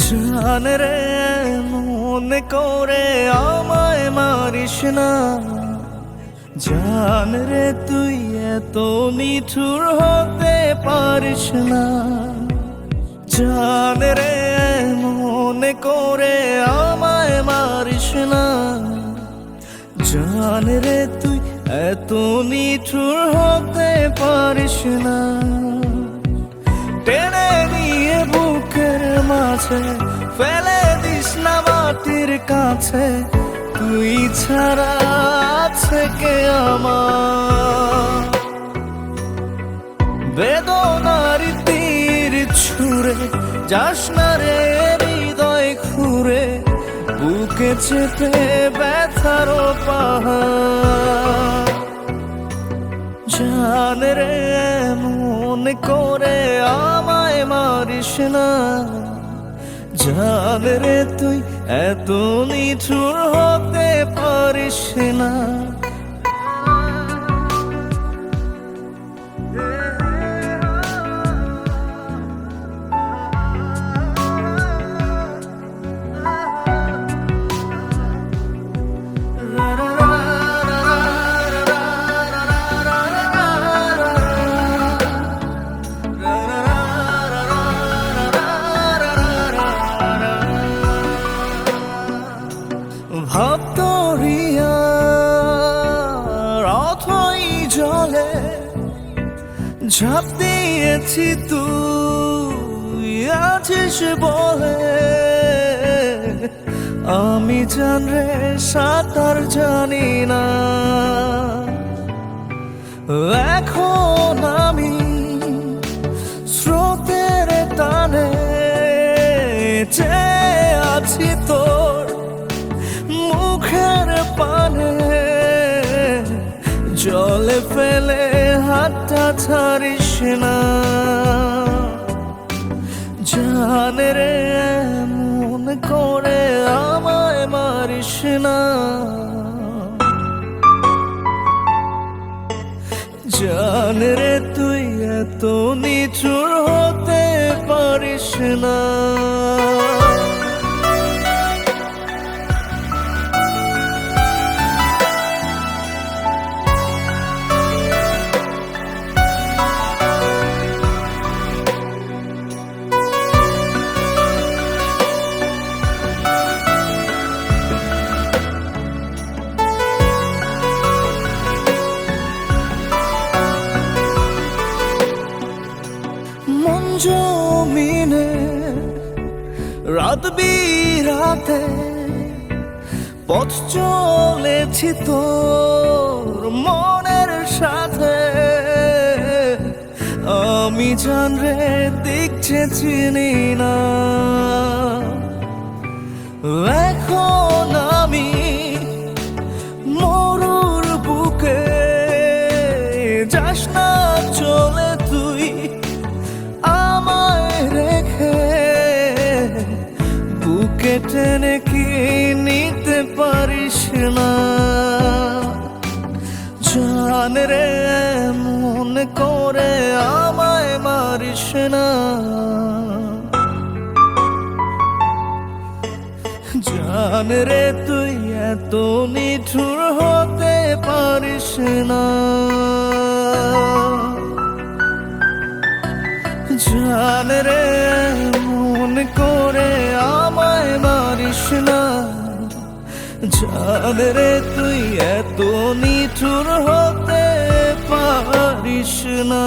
জান রে মনে করে আমায় মারিস না, জান রে তুই এত নিঠুর হতে পারিস না। জান রে মনে করে আমায় মারিস না, জান রে তুই এত নিঠুর হতে পারিস না। টেনে নিয়ে বুকের মাঝে ফেলে দিস না মাটির কাছে, তুই ছাড়া আছে কে আমার। বেদনার তীর ছুঁড়ে যাস না রে হৃদয় খুঁড়ে, বুকে চেপে ব্যথার পাহাড়। জান রে মনে করে আমায় মারিস না, জান রে তুই এত নিঠুর হতে পারিস না। ভাবতরিয়ার অথই জলে ঝাঁপ দিয়েছি তুই আছিস বলে, আমি জান রে সাঁতার জানি না। এখন আমি স্রোতের টানে চেয়ে আছি তোর মুখের পানে, জলে ফেলে হাতটা ছাড়িস না। জান রে মন করে আমায় মারিস না, জান রে তুই এত নিঠুর হতে পারিস না। জমিনে রাত বিরাতে পথ চলেছি তোর মনের সাথে, আমি জান রে দিক চিনি না। এখন আমি মরুর বুকে, যাস না চলে তুই আমায় রেখে, বুকে টেনে কি নিতে পারিস না। জান রে মনে করে আমায় মারিস না, জান রে তুই এত নিঠুর হতে পারিস না। জান রে মনে করে আমায় মারিস না, জান রে তুই এত নিঠুর হতে পারিস না।